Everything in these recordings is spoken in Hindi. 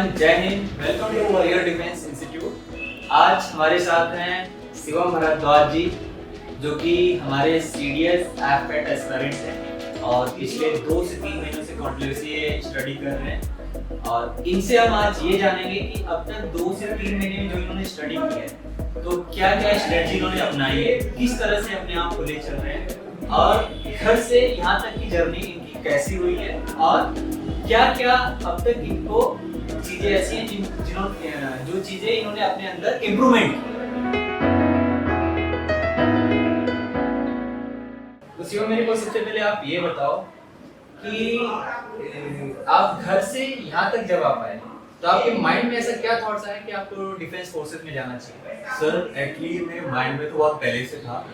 एवरीवन, जय Hind. Welcome to warrior defence institute. आज हमारे साथ हैं शिवम भारद्वाज जी, जो कि हमारे सीडीएस एफएट एस्पिरेंट हैं और पिछले 2 से 3 महीनों से कंटिन्यूअसली स्टडी कर रहे हैं। और इनसे हम आज ये जानेंगे कि अब तक 2 से 3 महीने में जो इन्होंने स्टडी की है, तो क्या क्या स्ट्रेटजी इन्होंने अपनाई है, किस तरह से अपने आप को ले चल रहे हैं और घर से यहाँ तक की जर्नी इनकी कैसी हुई है और क्या क्या अब तक इनको चीजें ऐसी हैं जो चीजें इन्होंने अपने अंदर इम्प्रूवमेंट की। तो शिवम, मेरे को सबसे पहले आप ये बताओ कि आप घर से यहाँ तक जब आप आए तो आपके माइंड में ऐसा क्या थॉट्स आए कि आपको डिफेंस फोर्सेस में जाना चाहिए? सर एक्चुअली मेरे माइंड में तो बहुत पहले से था,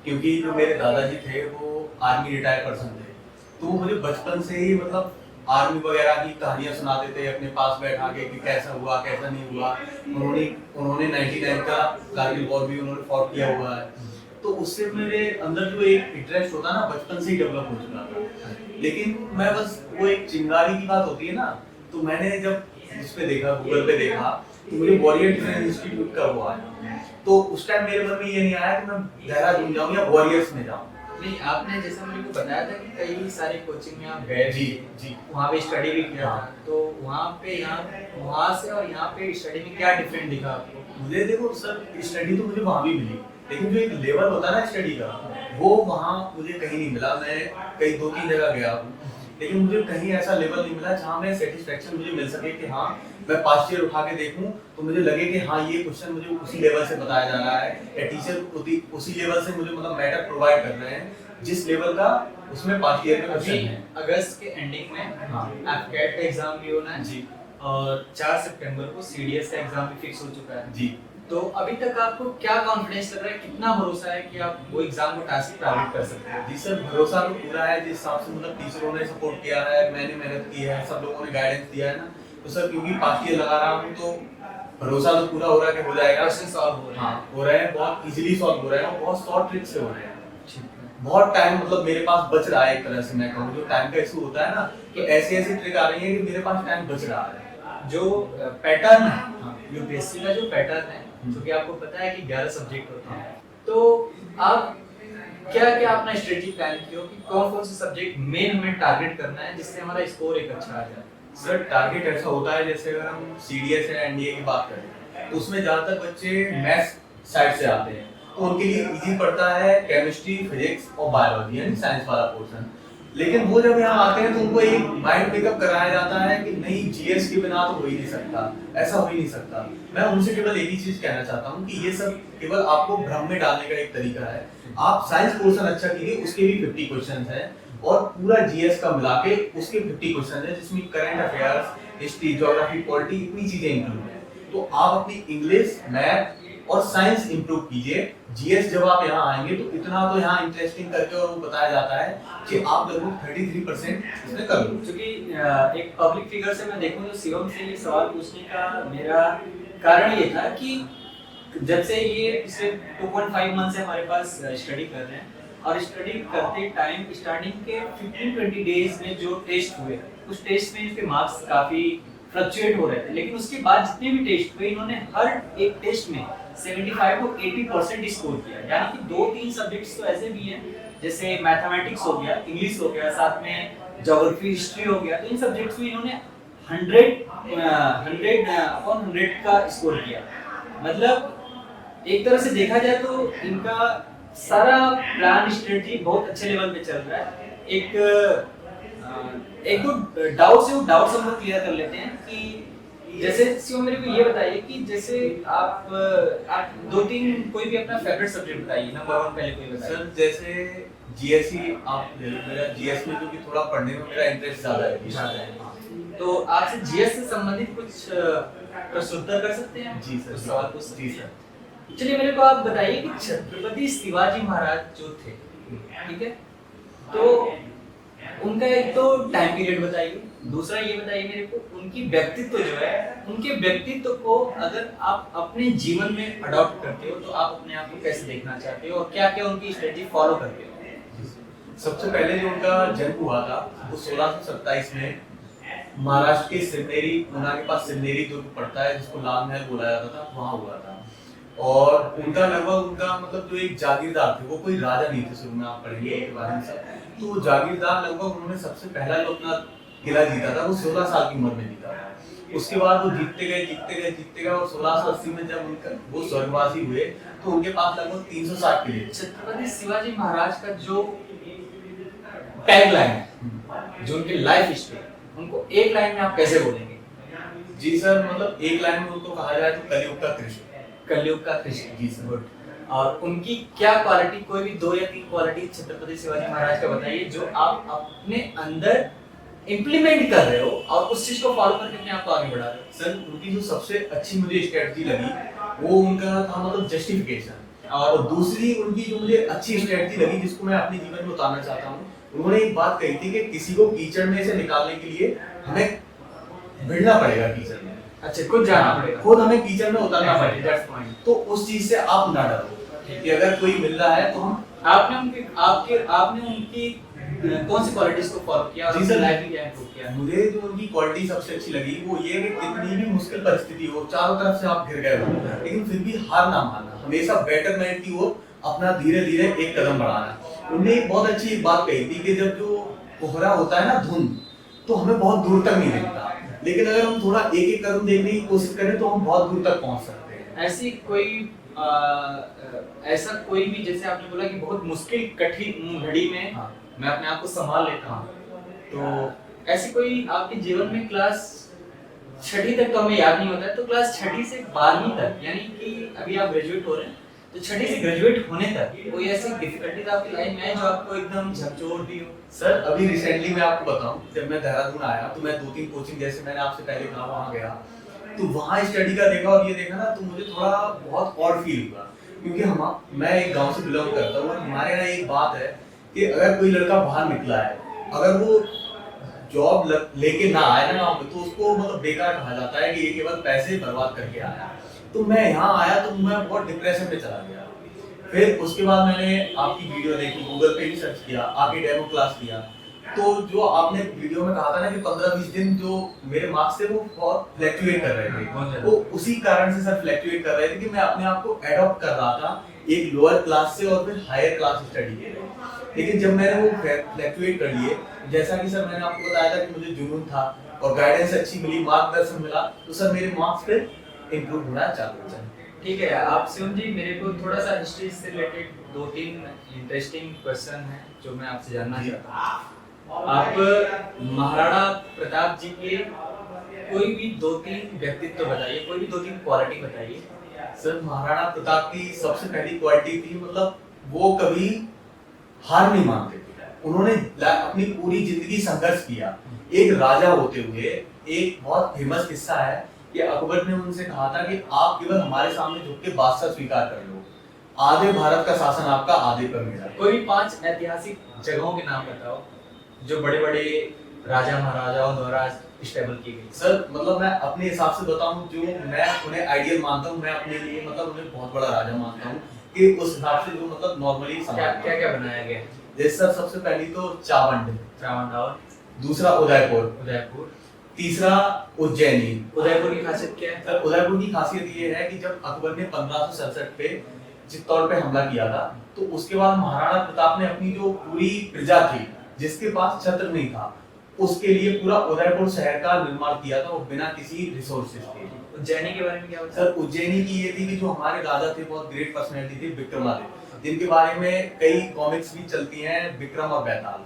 क्योंकि जो मेरे दादाजी थे वो आर्मी रिटायर पर्सन थे, तो वो मुझे बचपन से ही मतलब आर्मी वगैरह की कहानियां सुनाते थे अपने पास बैठा के कि कैसा हुआ कैसा नहीं हुआ। उन्होंने 99 का कारगिल वॉर भी उन्होंने फॉट किया हुआ है, तो उससे मेरे अंदर जो एक इंटरेस्ट होता ना बचपन से ही डेवलप हो चुका था। लेकिन मैं बस वो एक चिंगारी की बात होती है ना, तो मैंने जब उस पे देखा, गूगल पे देखा, तो मुझे वॉरियर डिफेंस इंस्टीट्यूट का हुआ है, तो उस टाइम मेरे मन में ये नहीं आया कि मैं देहरादून जाऊं या वॉरियर्स में जाऊं। नहीं, आपने जैसा मुझे को बताया था कि कई सारे कोचिंग में आप गए जी जी, वहाँ पे स्टडी भी किया था, तो वहाँ से और यहाँ पे स्टडी में क्या डिफरेंट दिखा आपको? मुझे देखो सर, स्टडी तो मुझे वहाँ भी मिली, लेकिन जो एक लेवल होता है ना स्टडी का, वो वहाँ मुझे कहीं नहीं मिला। मैं कई 2-3 जगह गया हूँ, लेकिन मुझे कहीं ऐसा लेवल नहीं मिला जहाँ मैं सेटिस्फेक्शन मुझे मिल सके कि हाँ मैं पास्ट ईयर उठा के देखूं तो मुझे लगे कि हाँ ये क्वेश्चन मुझे उसी लेवल से बताया जा रहा है या टीचर उसी लेवल से मुझे मतलब मैटर प्रोवाइड कर रहे हैं जिस लेवल का उसमें पास्ट ईयर में क्वेश्चन है। अगस्त के एंडिंग में हाँ एफकेट का एग्जाम भी होना है जी, और 4 सितंबर को सीडीएस का एग्जाम भी फिक्स हो चुका है जी। तो अभी तक आपको क्या कॉन्फिडेंस लग रहा है, कितना भरोसा है कि आप वो एग्जाम को टास्क टारगेट कर सकते हैं? जी सर, भरोसा तो पूरा है। जिस हिसाब से मतलब टीचरों ने सपोर्ट किया है, मैंने मेहनत की है, सब लोगों ने गाइडेंस दिया है ना, तो सर क्योंकि पास्ट ईयर लगा रहा हूँ तो भरोसा तो पूरा हो रहा है कि हो जाएगा। क्वेश्चन सॉल्व हो रहे हैं? हाँ हो रहे हैं, बहुत इजीली सॉल्व हो रहे हैं और बहुत शॉर्ट ट्रिक से हो रहे हैं। बहुत टाइम मतलब मेरे पास बच रहा है, एक तरह से मैं कहूँ जो टाइम का इशू होता है ना, तो ऐसी ऐसी ट्रिक आ रही है कि मेरे पास टाइम बच रहा है। जो पैटर्न है यूपीएससी का, जो पैटर्न है, क्योंकि आपको पता है कि 11 सब्जेक्ट होते हैं, तो आप क्या क्या अपना स्ट्रेटजी प्लान की हो कि कौन कौन से सब्जेक्ट मेन हमें टारगेट करना है जिससे हमारा स्कोर एक अच्छा आ जाए? सर टारगेट ऐसा होता है, जैसे अगर हम सीडीएस या एनडीए की बात करें तो उसमें ज्यादातर बच्चे मैथ्स साइड से आते हैं, तो उनके लिए इजी पड़ता है केमिस्ट्री, फिजिक्स और बायोलॉजी यानी साइंस वाला पोर्शन। लेकिन वो जब यहाँ आते हैं तो उनको एक माइंड पिकअप कराया जाता है कि नहीं, जीएस के बिना तो हो ही नहीं सकता, ऐसा हो ही नहीं सकता। मैं उनसे केवल एक ही चीज कहना चाहता हूँ कि ये सब केवल आपको भ्रम में डालने का एक तरीका है। आप साइंस पोर्शन अच्छा कीजिए, उसके भी 50 क्वेश्चन हैं और पूरा जीएस का मिला के उसके 50 क्वेश्चन है, जिसमें current affairs, history, geography, polity, इतनी चीजें इंक्लूड है। तो आप अपनी इंग्लिश, मैथ और साइंस इंप्रूव कीजिए। जीएस जब आप यहाँ आएंगे तो इतना तो यहाँ इंटरेस्टिंग करके और वो बताया जाता है कि आप लगभग 33% इसमें कर लो। क्योंकि एक पब्लिक फिगर से मैं देखूं तो शिवम से ये सवाल पूछने का मेरा कारण ये था कि जब से ये पिछले 2.5 मंथ से हमारे पास स्टडी कर रहे हैं और स्टडी करते टाइम स्टार्टिंग के 15-20 डेज में जो टेस्ट हुए, उस टेस्ट में इनके मार्क्स काफी फ्लक्चुएट हो रहे थे, लेकिन उसके बाद जितने भी टेस्ट हुए इन्होंने हर एक टेस्ट में 75 to 80% स्कोर किया। यानी कि 2-3 सब्जेक्ट्स तो ऐसे भी हैं जैसे मैथमेटिक्स हो गया, इंग्लिश हो गया, साथ में ज्योग्राफी, हिस्ट्री हो गया, तो इन सब्जेक्ट्स में इन्होंने 100 का स्कोर किया। मतलब एक तरह से देखा जाए तो इनका सारा प्लान स्ट्रेटजी बहुत अच्छे लेवल पे चल रहा है। एक दो डाउट्स है, वो डाउट्स हम लोग क्लियर कर लेते हैं कि जैसे शिवम मेरे को ये बताइए कि जैसे आप 2-3 कोई भी अपना फेवरेट सब्जेक्ट बताइए, नंबर 1 पहले कोई बताइए। सर जैसे जीएस ही आप ले लो, मेरा जीएस में क्योंकि थोड़ा पढ़ने में मेरा इंटरेस्ट ज्यादा है, तो आपसे जीएस से संबंधित कुछ प्रश्नोत्तर कर सकते हैं? जी सर, सवाल पूछ सकते जी हैं। सर। चलिए मेरे को आप बताइए कि छत्रपति शिवाजी महाराज जो थे, ठीक है, तो उनका एक तो टाइम पीरियड बताइए, दूसरा ये बताइए मेरे को उनकी व्यक्तित्व जो है, उनके व्यक्तित्व को अगर आप अपने जीवन में अडॉप्ट करते हो तो आप अपने आप को कैसे देखना चाहते हो और क्या क्या उनकी स्ट्रेटजी फॉलो करते हो? सबसे पहले जो उनका जन्म हुआ था वो 1627 में महाराष्ट्र के सिवनेरी, ऊना के पास सिवनेरी दुर्ग पड़ता है जिसको लाल महल बोला जाता था, वहाँ हुआ था। और उनका लगभग उनका मतलब जो एक जागीरदार थे, वो कोई राजा नहीं थे, शुरू में आप पढ़ेंगे एक बार में सब। तो जागीरदार लगभग उन्होंने सबसे पहला जो अपना किला जीता था वो 16 साल की उम्र में जीता था। उसके बाद वो जीतते गए और 1680 में जब उनका वो स्वर्गवासी हुए तो उनके पास लगभग 360 किले थे। छत्रपति शिवाजी महाराज का जो टैगलाइन है, जो उनकी लाइफ हिस्ट्री, उनको एक लाइन में आप कैसे बोलेंगे? जी सर, मतलब एक लाइन में उनको कहा जाए तो कलयुग का कृष्ण। कलयुग का कृष्ण। जी सर। गुड। और उनकी क्या क्वालिटी, कोई भी 2 या 3 क्वालिटी छत्रपति शिवाजी महाराज का बताइए जो आप अपने अंदर इम्प्लीमेंट कर रहे हो और उस चीज को फॉलो करके अपने आप को आगे बढ़ा रहे हो। सर उनकी जो सबसे अच्छी मुझे स्ट्रेटजी लगी वो उनका था मतलब जस्टिफिकेशन। और दूसरी उनकी जो मुझे अच्छी स्ट्रेटजी लगी जिसको मैं अपने जीवन में उतारना चाहता हूँ, उन्होंने एक बात कही थी कि किसी को कीचड़ में से निकालने के लिए हमें भिड़ना पड़ेगा कीचड़ में। अच्छा, खुद जाना पड़ेगा, खुद हमें कीचड़ में उतारना पड़ेगा। That's point. तो उस चीज से आप ना डरो कि अगर कोई मिल रहा है तो हम आपने उनकी कौन सी क्वालिटीज को फॉलो किया और जी सर, लाइफ में क्या इंप्रूव किया? मुझे जो उनकी क्वालिटी सबसे अच्छी लगी वो ये कि कितनी भी मुश्किल परिस्थिति हो, चारों तरफ से आप घिर गए हो, लेकिन फिर भी हार ना मानना, हमेशा बेटरमेंट की ओर अपना धीरे धीरे एक कदम बढ़ाना। उन्होंने एक बहुत अच्छी बात कही थी कि जब जो कोहरा होता है ना, धुंध, तो हमें बहुत दूर तक नहीं दिखता, लेकिन अगर हम थोड़ा एक एक कदम देखने की कोशिश करें तो हम बहुत दूर तक पहुंच सकते हैं। ऐसी कोई ऐसा कोई भी, जैसे आपने बोला कि बहुत मुश्किल कठिन घड़ी में हाँ। मैं अपने आप को संभाल लेता हूँ, तो ऐसी कोई आपके जीवन में क्लास 6ठी तक तो हमें याद नहीं होता है, तो क्लास 6ठी से 12वीं तक, यानी कि अभी आप ग्रेजुएट हो रहे हैं, तो 6ठी से ग्रेजुएट होने तक कोई ऐसी डिफिकल्टीज आपकी लाइफ में है जो आपको एकदम झकझोर दी हो? सर अभी रिसेंटली मैं आपको बताऊं, जब मैं देहरादून आया तो मैं 2-3 कोचिंग, जैसे मैंने आपसे पहले कहा, वहां गया तो वहां स्टडी का देखा और ये देखा ना, तो मुझे थोड़ा बहुत ऑड फील हुआ, क्योंकि मैं एक गांव से बिलोंग करता हूँ। हमारे यहाँ एक बात है कि अगर कोई लड़का बाहर निकला है, अगर वो जॉब लेके ना आए ना गाँव में, तो उसको मतलब बेकार कहा जाता है कि ये केवल पैसे बर्बाद करके आया। तो मैं यहाँ आया तो मैं बहुत डिप्रेशन में चला गया। फिर उसके बाद मैंने आपकी वीडियो देखी, गूगल पे भी सर्च किया, आके डेमो क्लास किया, तो जो आपने वीडियो में कहा था ना कि 15-20 दिन जो मेरे मार्क्स थे वो बहुत फ्लैक्चुएट कर रहे थे, वो उसी कारण से सर फ्लैक्चुएट कर रहे थे कि मैं अपने आप को एडॉप्ट कर रहा था एक लोअर क्लास से और फिर हायर क्लास स्टडी के लिए। लेकिन जब मैंने वो फ्लैक्चुएट कर लिए, जैसा कि सर मैंने आपको बताया था कि मुझे जुनून था और गाइडेंस अच्छी मिली, मार्गदर्शन मिला, तो सर मेरे मार्क्स फिर इम्प्रूव होना चालू हो जाए। ठीक है, आप शिवम जी, मेरे को थोड़ा सा हिस्ट्री से रिलेटेड 2-3 इंटरेस्टिंग क्वेश्चन है जो मैं आपसे जानना चाहता हूँ। आप महाराणा प्रताप जी के कोई भी 2-3 व्यक्तित्व बताइए, कोई भी 2-3 क्वालिटी बताइए। सर महाराणा प्रताप की सबसे पहली क्वालिटी थी, मतलब वो कभी हार नहीं मानते थे। उन्होंने अपनी पूरी जिंदगी संघर्ष किया। एक राजा होते हुए, एक बहुत फेमस किस्सा है कि अकबर ने उनसे कहा था कि आप केवल हमारे सामने झुक के बादशाह स्वीकार कर लो, आधे भारत का शासन आपका, आधे पर मेरा। कोई भी 5 ऐतिहासिक जगहों के नाम बताओ जो बड़े बड़े राजा महाराजाओं द्वारा स्टेबल की गई। सर मतलब मैं अपने हिसाब से बताऊं, जो मैं उन्हें आइडियल मानता हूं, मैं अपने लिए मतलब उन्हें बहुत बड़ा राजा मानता हूं कि उस हिसाब से जो मतलब नॉर्मली क्या क्या बनाया गया? जैसे सर सबसे पहली तो चावंड, और दूसरा उदयपुर, तीसरा उज्जैनी। उदयपुर की खासियत क्या है? सर उदयपुर की खासियत ये है कि जब अकबर ने 1567 पे चित्तौड़ पे हमला किया था, तो उसके बाद महाराणा प्रताप ने अपनी जो पूरी प्रजा थी जिसके पास छत्र नहीं था, उसके लिए पूरा उदयपुर शहर का निर्माण किया था, वो बिना किसी रिसोर्सेज के। उज्जैनी के बारे में क्या बताओ? सर उज्जैनी की ये थी कि जो हमारे राजा थे, बहुत ग्रेट पर्सनैलिटी थी, विक्रमादित्य, जिनके बारे में कई कॉमिक्स भी चलती हैं, विक्रम और बेताल।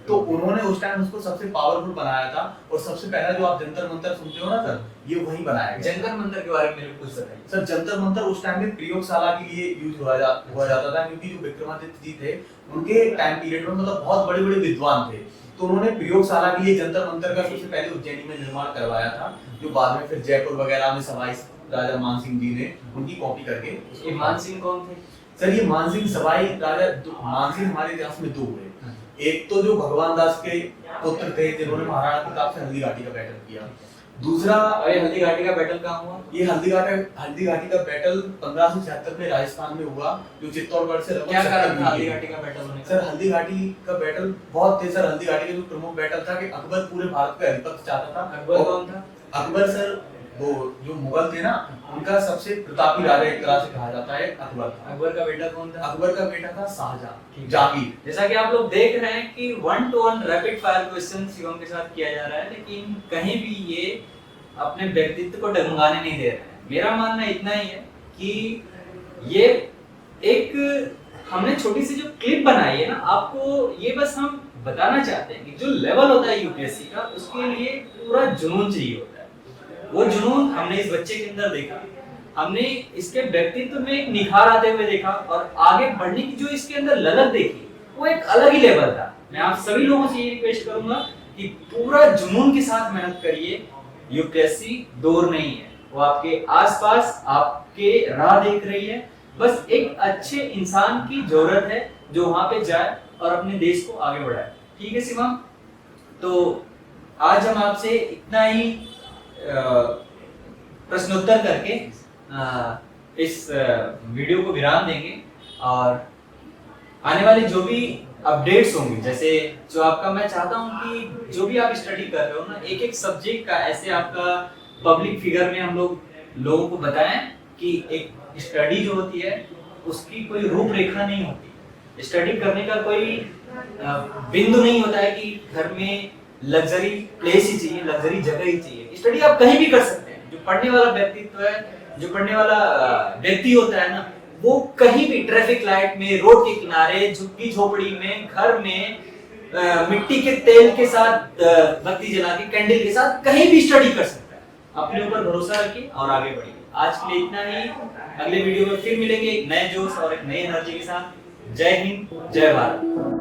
तो उन्होंने उस टाइम उसको सबसे पावरफुल बनाया था, और सबसे पहला जो आप जंतर मंतर सुनते हो ना सर, ये वहीं बनाया गया। जंतर मंतर के बारे में मेरे को कुछ बताइए। सर जंतर मंतर उस टाइम में प्रयोगशाला के लिए यूज हुआ जाता था, क्योंकि जो विक्रमादित्य जी थे उनके टाइम पीरियड में मतलब बहुत बड़े बड़े विद्वान थे, तो उन्होंने प्रयोगशाला के लिए जंतर मंतर का सबसे पहले उज्जैनी में निर्माण करवाया था, जो बाद में फिर जयपुर वगैरह में सवाई राजा मानसिंह जी ने उनकी कॉपी करके। ये मानसिंह कौन थे? सर ये मानसिंह सवाई राजा मानसिंह हमारे इतिहास में 2 हुए। एक तो जो भगवान दास के पुत्र थे, जिन्होंने महाराणा प्रताप से हल्दी घाटी का बैठक किया, दूसरा और ये हल्दी घाटी का बैटल कहाँ हुआ? ये हल्दी घाटी का बैटल 1576 में राजस्थान में हुआ, जो चित्तौड़गढ़ से लगभग क्या 70 कारण था मील हल्दी है। घाटी का बैटल होने का? सर हल्दी घाटी का बैटल बहुत थे सर। हल्दी घाटी का जो प्रमुख बैटल था कि अकबर पूरे भारत पे अधिपत्य चाहता था। अकबर और कौन था? अकबर सर वो जो मुगल थे ना, उनका सबसे प्रतापी राजा एक तरह से कहा जाता है अकबर था। अकबर का बेटा कौन था? अकबर का बेटा था शाहजहां, ठीक है। जहांगीर। जैसा कि आप लोग देख रहे हैं कि 1 to 1 rapid fire question Shivam के साथ किया जा रहा है, लेकिन कहीं भी ये अपने व्यक्तित्व को डगमगाने नहीं दे रहे हैं। मेरा मानना इतना ही है कि ये एक हमने छोटी सी जो क्लिप बनाई है ना, आपको ये बस हम बताना चाहते हैं कि जो लेवल होता है यूपीएससी का, उसके लिए पूरा जुनून चाहिए होता है। वो जुनून हमने इस बच्चे के अंदर देखा, हमने इसके व्यक्तित्व में एक निखार आते हुए देखा, और आगे बढ़ने की जो इसके अंदर ललक देखी, वो एक अलग ही लेवल था। मैं आप सभी लोगों से ये रिक्वेस्ट करूंगा कि पूरा जुनून के साथ मेहनत करिए। यूपीएससी दूर नहीं है, वो आपके आसपास आपके राह देख रही है। बस एक अच्छे इंसान की जरूरत है जो वहां पे जाए और अपने देश को आगे बढ़ाए। ठीक है शिवम, तो आज हम आपसे इतना ही प्रश्नोत्तर करके इस वीडियो को विराम देंगे, और आने वाले जो भी अपडेट्स होंगे, जैसे जो आपका, मैं चाहता हूं कि जो भी आप स्टडी कर रहे हो ना, एक एक सब्जेक्ट का ऐसे आपका पब्लिक फिगर में हम लोगों को बताएं कि एक स्टडी जो होती है उसकी कोई रूपरेखा नहीं होती। स्टडी करने का कोई बिंदु नहीं होता है कि घर में लग्जरी प्लेस ही चाहिए, लग्जरी जगह ही चाहिए। स्टडी आप कहीं भी कर सकते हैं। जो पढ़ने वाला व्यक्तित्व है, जो पढ़ने वाला व्यक्ति होता है ना, वो कहीं भी ट्रैफिक लाइट में, रोड के किनारे, झुग्गी झोपड़ी में, घर में, मिट्टी के तेल के साथ, बत्ती जला के, कैंडल के साथ, कहीं भी स्टडी कर सकता है। अपने ऊपर भरोसा रखिए और आगे बढ़िए। आज के लिए इतना ही। अगले वीडियो में फिर मिलेंगे एक नए जोश और एक नई एनर्जी के साथ। जय हिंद, जय भारत।